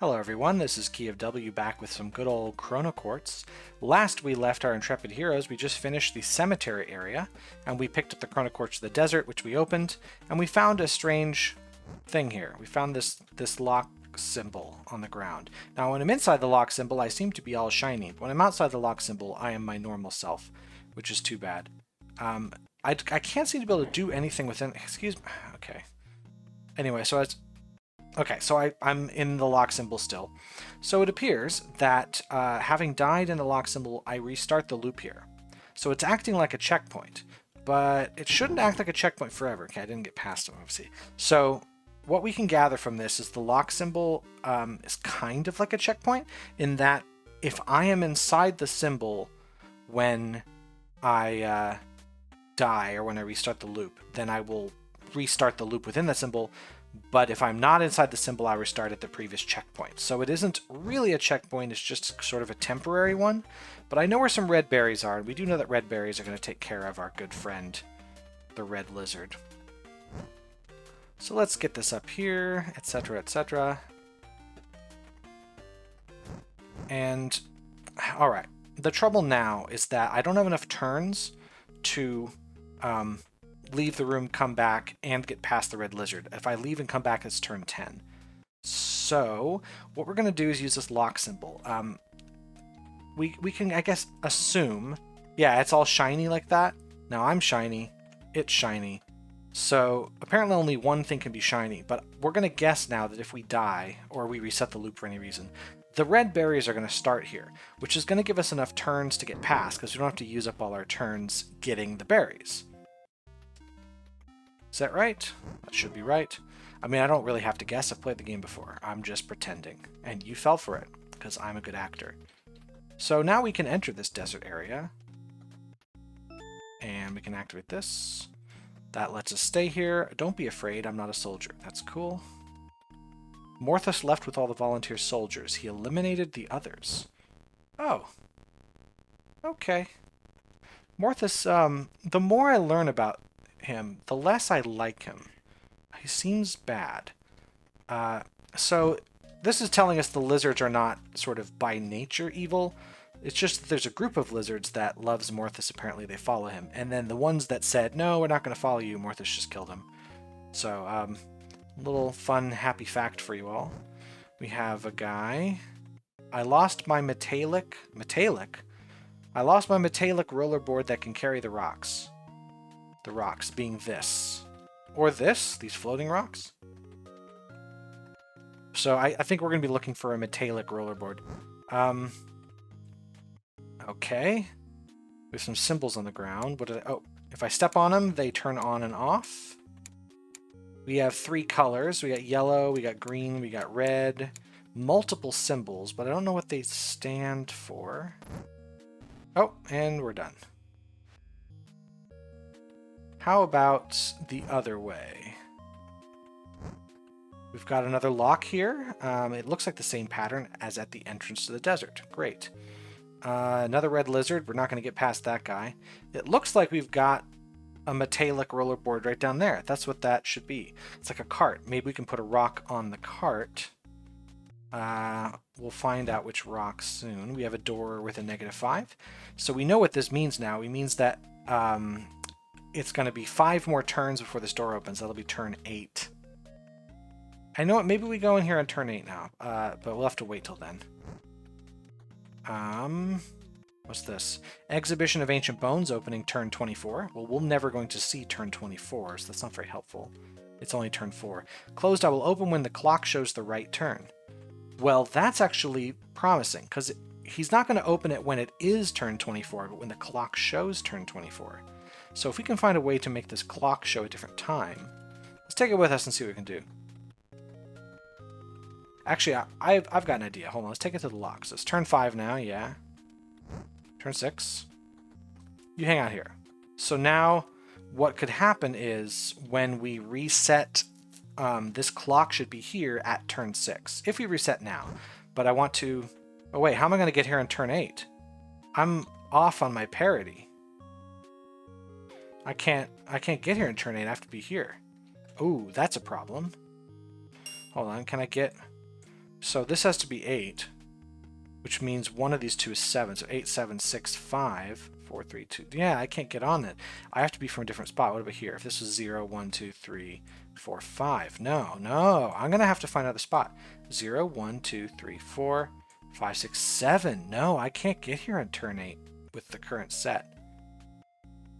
Hello everyone, this is Key of W back with some good old Chronoquartz. Last we left our intrepid heroes, we just finished the cemetery area, and we picked up the Chronoquartz of the desert, which we opened, and we found a strange thing here. We found this lock symbol on the ground. Now when I'm inside the lock symbol, I seem to be all shiny, but when I'm outside the lock symbol, I am my normal self, which is too bad. I can't seem to be able to do anything within... Excuse me. Okay. Anyway, so I'm in the lock symbol still. So it appears that having died in the lock symbol, I restart the loop here. So it's acting like a checkpoint, but it shouldn't act like a checkpoint forever. Okay, I didn't get past it, obviously. So what we can gather from this is the lock symbol is kind of like a checkpoint in that if I am inside the symbol when I die or when I restart the loop, then I will restart the loop within the symbol. But if I'm not inside the symbol, I restart at the previous checkpoint. So it isn't really a checkpoint, it's just sort of a temporary one. But I know where some red berries are, and we do know that red berries are going to take care of our good friend, the red lizard. So let's get this up here, etc., etc. And, alright, the trouble now is that I don't have enough turns to leave the room, come back, and get past the red lizard. If I leave and come back, it's turn 10. So what we're going to do is use this lock symbol. We can, I guess, assume, yeah, it's all shiny like that. Now I'm shiny, it's shiny. So apparently only one thing can be shiny, but we're going to guess now that if we die, or we reset the loop for any reason, the red berries are going to start here, which is going to give us enough turns to get past, because we don't have to use up all our turns getting the berries. Is that right? That should be right. I mean, I don't really have to guess. I've played the game before. I'm just pretending. And you fell for it, because I'm a good actor. So now we can enter this desert area. And we can activate this. That lets us stay here. Don't be afraid, I'm not a soldier. That's cool. Morthus left with all the volunteer soldiers. He eliminated the others. Oh. Okay. Morthus, the more I learn about him, the less I like him. He seems bad. So this is telling us the lizards are not sort of by nature evil. It's just that there's a group of lizards that loves Morthus. Apparently they follow him. And then the ones that said, no, we're not going to follow you, Morthus just killed him. So, little fun, happy fact for you all. We have a guy. I lost my metallic I lost my metallic rollerboard that can carry the rocks. The rocks being this. Or this, these floating rocks. So I think we're going to be looking for a metallic rollerboard. Okay. We have some symbols on the ground. Oh, if I step on them, they turn on and off. We have 3 colors. We got yellow, we got green, we got red. Multiple symbols, but I don't know what they stand for. Oh, and we're done. How about the other way? We've got another lock here. It looks like the same pattern as at the entrance to the desert. Great. Another red lizard. We're not going to get past that guy. It looks like we've got a metallic rollerboard right down there. That's what that should be. It's like a cart. Maybe we can put a rock on the cart. We'll find out which rock soon. We have a door with a -5. So we know what this means now. It means that it's going to be 5 more turns before this door opens. That'll be turn 8. I know what, maybe we go in here on turn 8 now, but we'll have to wait till then. What's this? Exhibition of Ancient Bones opening turn 24. Well, we're never going to see turn 24, so that's not very helpful. It's only turn 4. Closed, I will open when the clock shows the right turn. Well, that's actually promising, because he's not going to open it when it is turn 24, but when the clock shows turn 24. So if we can find a way to make this clock show a different time, let's take it with us and see what we can do. Actually, I've got an idea. Hold on, let's take it to the lock. So it's turn 5 now, yeah. Turn 6. You hang out here. So now what could happen is when we reset, this clock should be here at turn 6. If we reset now. But I want to... Oh wait, how am I going to get here on turn 8? I'm off on my parity. I can't get here in turn 8. I have to be here. Ooh, that's a problem. Hold on, can I get... So this has to be 8, which means one of these two is 7. So 8, 7, 6, 5, 4, 3, 2. Yeah, I can't get on it. I have to be from a different spot. What about here? If this was 0, 1, 2, 3, 4, 5. No, no. I'm going to have to find another spot. 0, 1, 2, 3, 4, 5, 6, 7. No, I can't get here on turn 8 with the current set.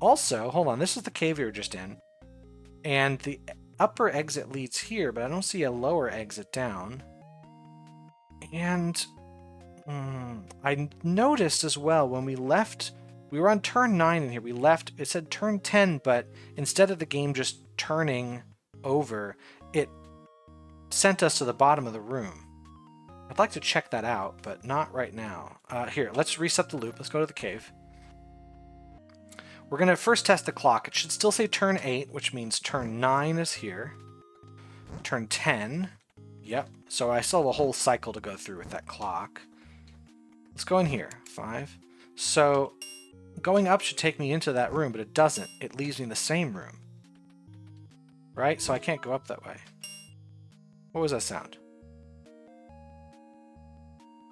Also, hold on. This is the cave we were just in. And the upper exit leads here, but I don't see a lower exit down. And I noticed as well when we left, we were on turn 9 in here. We left, it said turn 10, but instead of the game just turning over, it sent us to the bottom of the room. I'd like to check that out, but not right now. Here, let's reset the loop. Let's go to the cave. We're going to first test the clock. It should still say turn 8, which means turn 9 is here. Turn 10. Yep. So I still have a whole cycle to go through with that clock. Let's go in here. 5. So going up should take me into that room, but it doesn't. It leaves me in the same room. Right? So I can't go up that way. What was that sound?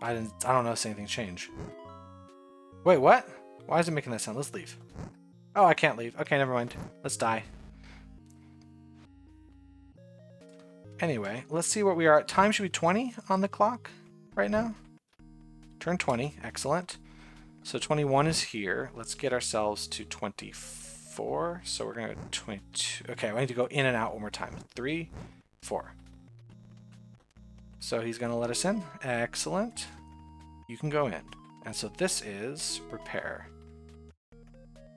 I don't notice anything change. Wait, what? Why is it making that sound? Let's leave. Oh, I can't leave. Okay, never mind. Let's die. Anyway, let's see what we are at. Time should be 20 on the clock right now. Turn 20. Excellent. So 21 is here. Let's get ourselves to 24. So we're going to 22. Okay, I need to go in and out one more time. 3, 4. So he's going to let us in. Excellent. You can go in. And so this is repair.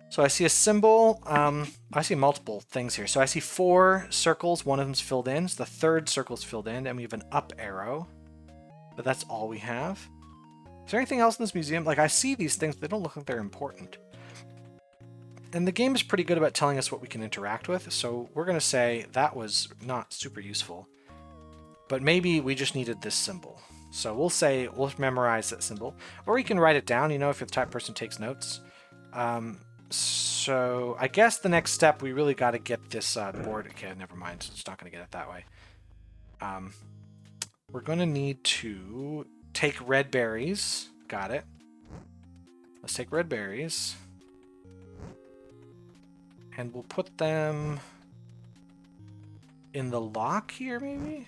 So I see a symbol. I see multiple things here. So I see 4 circles. One of them's filled in. So the third circle's filled in. And we have an up arrow. But that's all we have. Is there anything else in this museum? Like, I see these things, but they don't look like they're important. And the game is pretty good about telling us what we can interact with. So we're going to say that was not super useful. But maybe we just needed this symbol. So we'll say, we'll memorize that symbol. Or you can write it down, you know, if you're the type of person who takes notes. So I guess the next step, we really got to get this board. Okay, never mind. It's not going to get it that way. We're going to need to take red berries. Got it. Let's take red berries. And we'll put them in the lock here, maybe?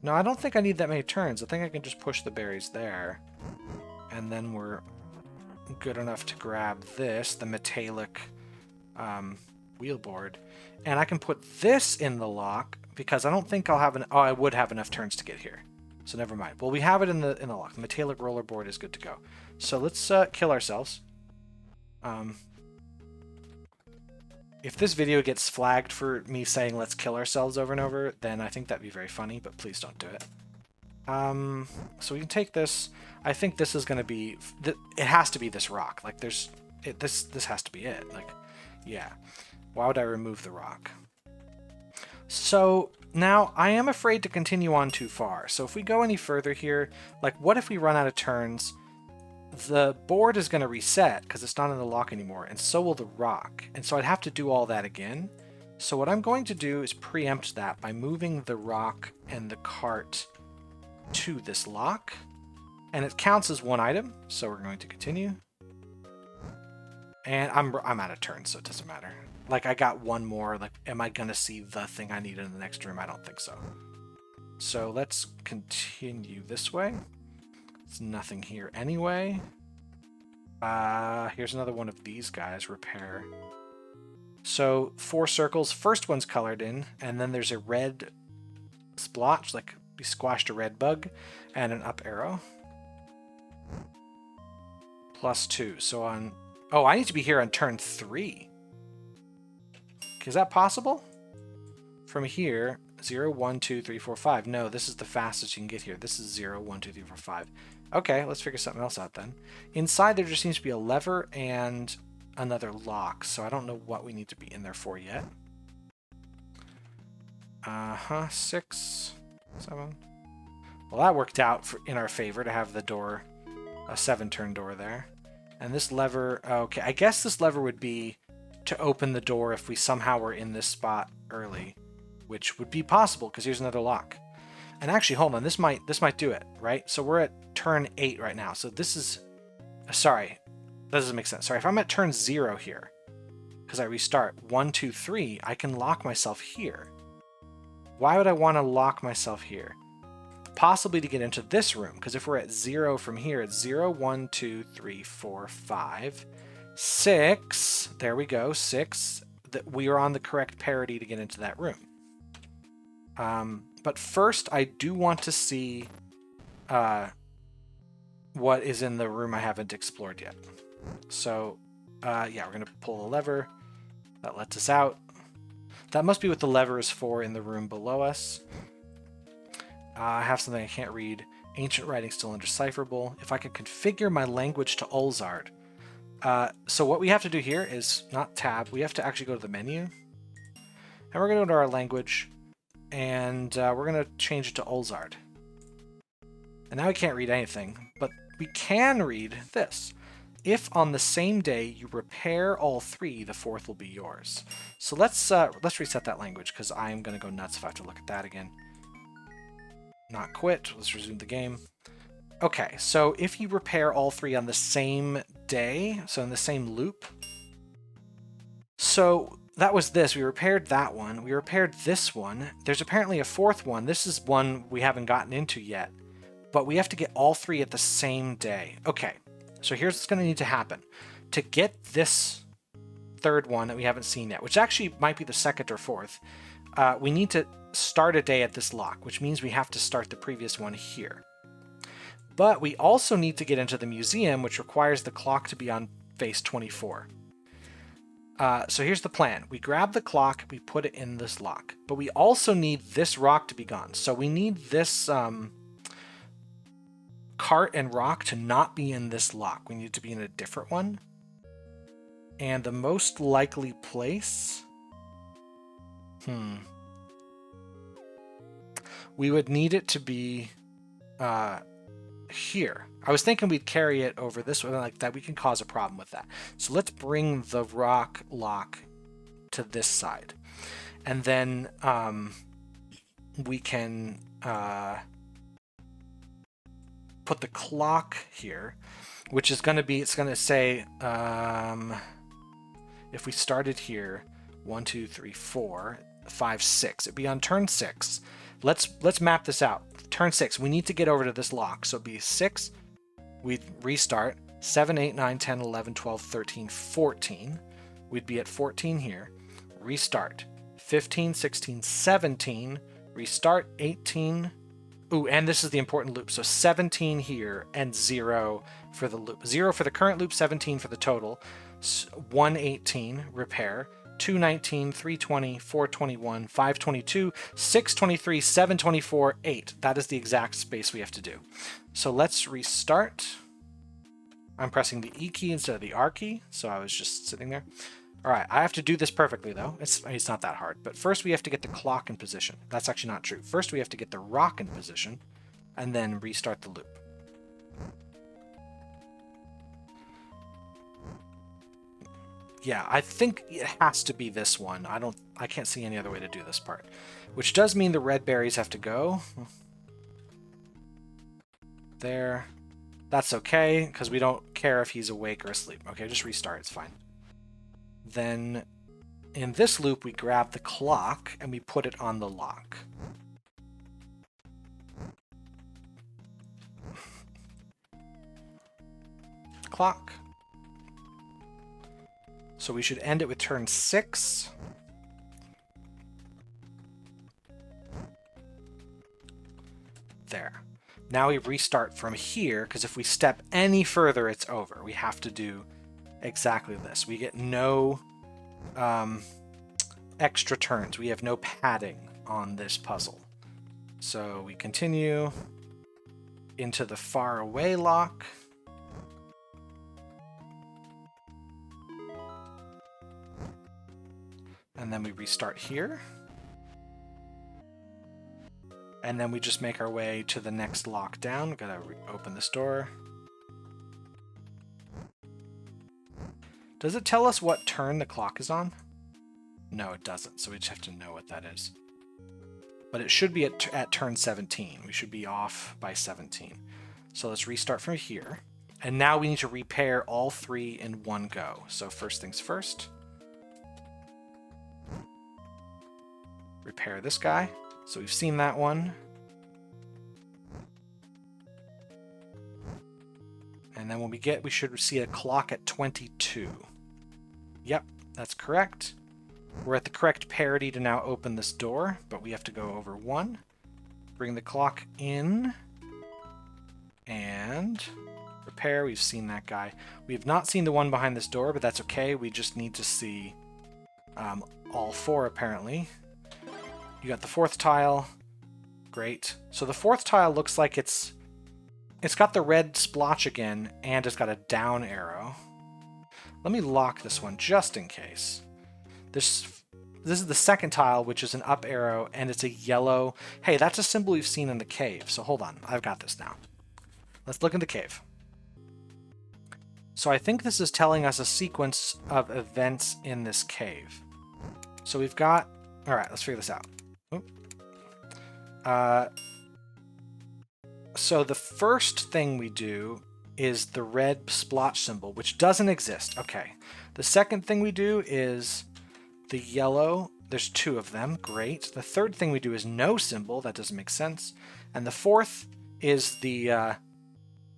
No, I don't think I need that many turns. I think I can just push the berries there. And then we're good enough to grab this, the metallic wheel board. And I can put this in the lock because I don't think I'll have oh, I would have enough turns to get here. So never mind. Well, we have it in the lock. The metallic roller board is good to go. So let's kill ourselves. If this video gets flagged for me saying let's kill ourselves over and over, then I think that'd be very funny, but please don't do it. So we can take this. I think this is going to be, it has to be this rock. Like this has to be it. Like, yeah. Why would I remove the rock? So now I am afraid to continue on too far. So if we go any further here, like what if we run out of turns? The board is going to reset because it's not in the lock anymore, and so will the rock. And so I'd have to do all that again. So what I'm going to do is preempt that by moving the rock and the cart to this lock. And it counts as one item, so we're going to continue. And I'm out of turns, so it doesn't matter. Like, I got one more. Like, am I going to see the thing I need in the next room? I don't think so. So let's continue this way. There's nothing here anyway. Here's another one of these guys, repair. So 4 circles. First one's colored in, and then there's a red splotch, like we squashed a red bug, and an up arrow. +2. So on... Oh, I need to be here on turn 3. Is that possible? From here, 0, 1, 2, 3, 4, 5. No, this is the fastest you can get here. This is 0, 1, 2, 3, 4, 5. Okay, let's figure something else out then. Inside there just seems to be a lever and another lock, so I don't know what we need to be in there for yet. 6, 7. Well, that worked out in our favor to have the door, a 7-turn door there. And this lever, okay, I guess this lever would be to open the door if we somehow were in this spot early, which would be possible because here's another lock. And actually, hold on, this might do it, right? So we're at turn 8 right now. So this is, sorry, that doesn't make sense. Sorry, if I'm at turn 0 here, because I restart 1, 2, 3, I can lock myself here. Why would I want to lock myself here? Possibly to get into this room, because if we're at 0 from here, it's 0, 1, 2, 3, 4, 5, 6. There we go, 6. That we are on the correct parity to get into that room. But first, I do want to see what is in the room I haven't explored yet. So, yeah, we're going to pull the lever. That lets us out. That must be what the lever is for in the room below us. I have something I can't read. Ancient writing still undecipherable. If I can configure my language to Ulzard. So what we have to do here is not tab. We have to actually go to the menu. And we're going to go to our language. And we're going to change it to Ulzard. And now we can't read anything. But we can read this. If on the same day you repair all 3, the 4th will be yours. So let's reset that language, because I'm going to go nuts if I have to look at that again. Not quit. Let's resume the game. Okay, so if you repair all 3 on the same day, so in the same loop. So that was this. We repaired that one. We repaired this one. There's apparently a 4th one. This is one we haven't gotten into yet. But we have to get all 3 at the same day. Okay. So here's what's going to need to happen. To get this 3rd one that we haven't seen yet, which actually might be the 2nd or 4th, we need to start a day at this lock, which means we have to start the previous one here. But we also need to get into the museum, which requires the clock to be on face 24. So here's the plan. We grab the clock, we put it in this lock. But we also need this rock to be gone. So we need this cart and rock to not be in this lock. We need to be in a different one. And the most likely place... We would need it to be here. I was thinking we'd carry it over this way like that. We can cause a problem with that. So let's bring the rock lock to this side. And then we can put the clock here, which is going to be, it's going to say, if we started here, 1, 2, 3, 4, 5, 6, it'd be on turn 6. Let's map this out. Turn 6, we need to get over to this lock. So it'd be 6, we'd restart, 7, 8, 9, 10, 11, 12, 13, 14. We'd be at 14 here. Restart. 15, 16, 17. Restart, 18. Ooh, and this is the important loop. So 17 here and 0 for the loop. 0 for the current loop, 17 for the total. 118, repair. 219, 320, 421, 522, 623, 724, 8. That is the exact space we have to do. So let's restart. I'm pressing the E key instead of the R key, so I was just sitting there. All right, I have to do this perfectly, though. It's not that hard. But first we have to get the clock in position. That's actually not true. First we have to get the rock in position, and then restart the loop. Yeah, I think it has to be this one. I can't see any other way to do this part. Which does mean the red berries have to go. There. That's okay, because we don't care if he's awake or asleep. Okay, just restart, it's fine. Then, in this loop, we grab the clock, and we put it on the lock. Clock. So we should end it with turn 6. There. Now we restart from here, because if we step any further, it's over. We have to do exactly this. We get no extra turns. We have no padding on this puzzle. So we continue into the far away lock. And then we restart here. And then we just make our way to the next lockdown. Gotta open this door. Does it tell us what turn the clock is on? No, it doesn't, so we just have to know what that is. but it should be at turn 17. We should be off by 17. So let's restart from here. And now we need to repair all 3 in one go. So first things first. Repair this guy. So we've seen that one. And then when we should see a clock at 22. Yep, that's correct. We're at the correct parity to now open this door, but we have to go over 1. Bring the clock in. And repair, we've seen that guy. We have not seen the one behind this door, but that's okay. We just need to see all 4, apparently. You got the 4th tile. Great. So the 4th tile looks like it's got the red splotch again, and it's got a down arrow. Let me lock this one just in case. This is the 2nd tile, which is an up arrow, and it's a yellow. Hey, that's a symbol we've seen in the cave. So hold on, I've got this now. Let's look in the cave. So I think this is telling us a sequence of events in this cave. So we've got... All right, let's figure this out. So the first thing we do is the red splotch symbol, which doesn't exist. Okay. The second thing we do is the yellow. There's 2 of them. Great. The third thing we do is no symbol. That doesn't make sense. And the 4th is the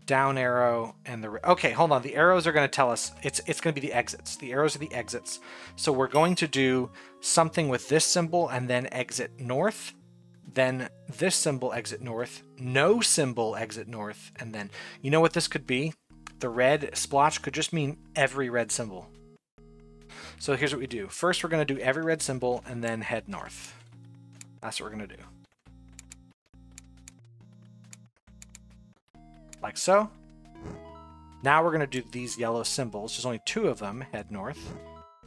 down arrow and the... Okay, hold on. The arrows are going to tell us... It's going to be the exits. The arrows are the exits. So we're going to do something with this symbol and then exit north. Then this symbol exit north. No symbol exit north. And then... You know what this could be? The red splotch could just mean every red symbol. So here's what we do. First, we're going to do every red symbol and then head north. That's what we're going to do. Like so. Now we're going to do these yellow symbols. There's only 2 of them. Head north.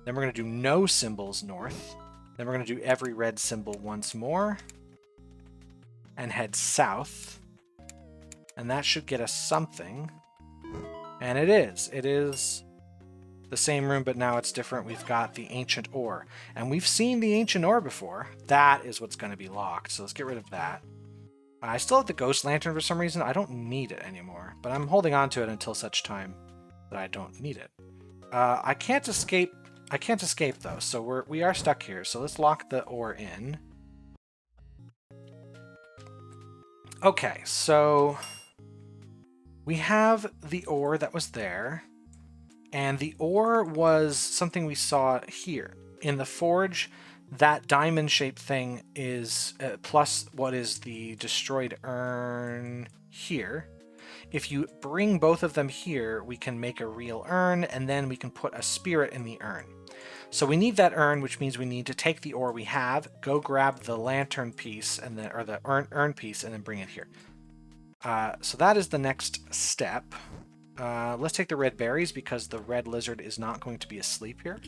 Then we're going to do no symbols north. Then we're going to do every red symbol once more. And head south. And that should get us something. And it is. It is the same room, but now it's different. We've got the ancient ore. And we've seen the ancient ore before. That is what's going to be locked. So let's get rid of that. I still have the ghost lantern for some reason. I don't need it anymore, but I'm holding on to it until such time that I don't need it. I can't escape. I can't escape though, so we are stuck here. So let's lock the ore in. Okay, so we have the ore that was there, and the ore was something we saw here in the forge. That diamond-shaped thing is plus what is the destroyed urn here. If you bring both of them here, we can make a real urn, and then we can put a spirit in the urn. So we need that urn, which means we need to take the ore we have, go grab the lantern piece, and then or the urn piece, and then bring it here. So that is the next step. Let's take the red berries, because the red lizard is not going to be asleep here.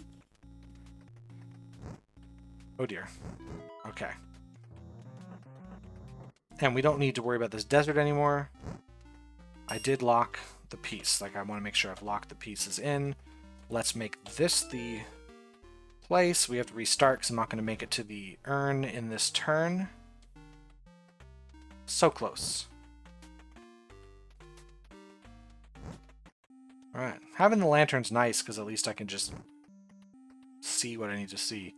Oh dear. Okay. And we don't need to worry about this desert anymore. I did lock the piece. Like, I want to make sure I've locked the pieces in. Let's make this the place. We have to restart because I'm not going to make it to the urn in this turn. So close. Alright. Having the lantern's nice because at least I can just see what I need to see.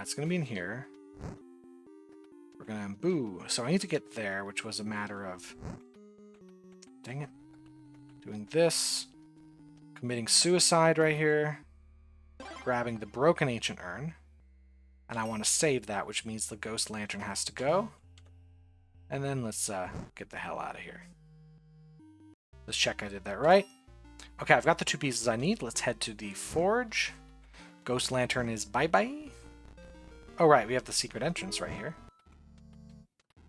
It's going to be in here. We're going to... Boo! So I need to get there, which was a matter of... Dang it. Doing this. Committing suicide right here. Grabbing the broken ancient urn. And I want to save that, which means the ghost lantern has to go. And then let's get the hell out of here. Let's check I did that right. Okay, I've got the 2 pieces I need. Let's head to the forge. Ghost lantern is bye-bye. Oh, right, we have the secret entrance right here.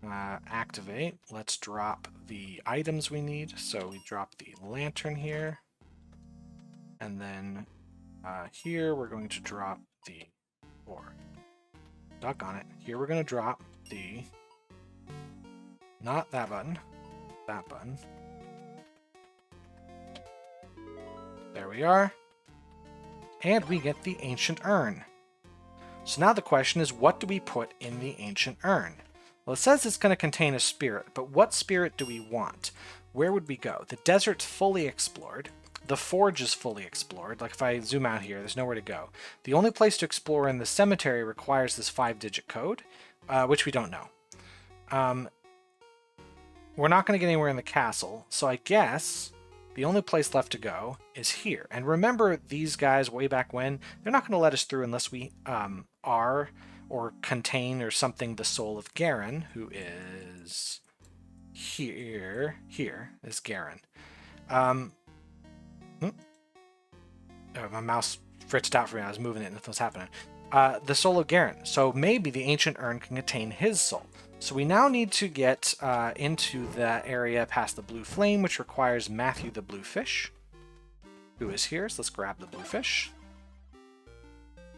Activate. Let's drop the items we need. So we drop the lantern here. And then here we're going to drop the ore. Duck on it. Here we're going to drop the... Not that button. That button. There we are. And we get the ancient urn. So now the question is, what do we put in the ancient urn? Well, it says it's going to contain a spirit, but what spirit do we want? Where would we go? The desert's fully explored. The forge is fully explored. Like if I zoom out here, there's nowhere to go. The only place to explore in the cemetery requires this 5-digit code, which we don't know. We're not going to get anywhere in the castle, so I guess the only place left to go is here. And remember, these guys way back when, they're not going to let us through unless we are or contain or something the soul of Garen, who is here. Here is Garen. My mouse fritzed out for me. I was moving it and nothing was happening. The soul of Garen. So maybe the ancient urn can contain his soul. So we now need to get into that area past the blue flame, which requires Matthew the blue fish, who is here. So let's grab the blue fish.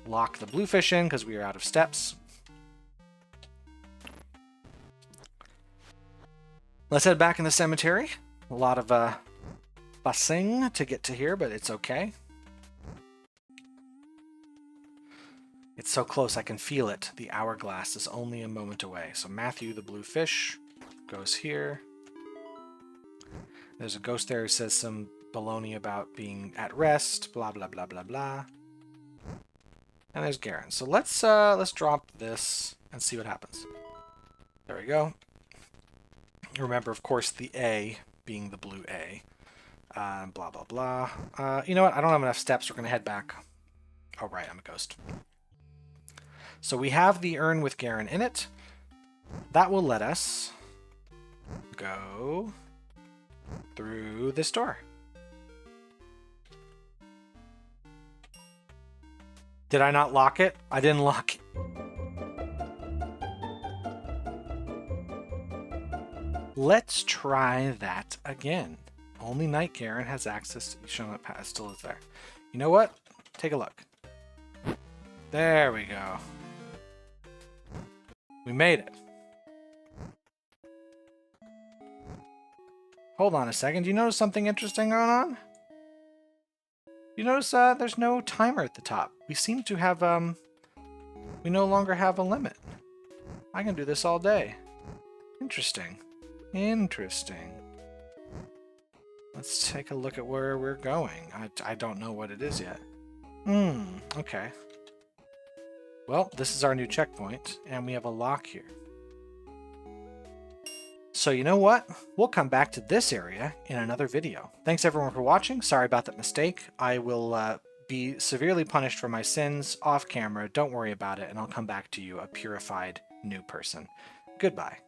Lock the blue fish in because we are out of steps. Let's head back in the cemetery. A lot of busing to get to here, but it's okay. It's so close, I can feel it. The hourglass is only a moment away. So Matthew, the blue fish, goes here. There's a ghost there who says some baloney about being at rest, blah, blah, blah, blah, blah. And there's Garen. So let's drop this and see what happens. There we go. Remember, of course, the A being the blue A. Blah, blah, blah. You know what? I don't have enough steps. We're going to head back. Oh, right. I'm a ghost. So we have the urn with Garen in it. That will let us go through this door. Did I not lock it? I didn't lock it. Let's try that again. Only Knight Garen has access to showing up. It still is there. You know what? Take a look. There we go. We made it. Hold on a second. Do you notice something interesting going on? You notice there's no timer at the top. We seem to have, we no longer have a limit. I can do this all day. Interesting. Interesting. Let's take a look at where we're going. I don't know what it is yet. Okay. Well, this is our new checkpoint, and we have a lock here. So you know what? We'll come back to this area in another video. Thanks everyone for watching. Sorry about that mistake. I will be severely punished for my sins off camera. Don't worry about it, and I'll come back to you a purified new person. Goodbye.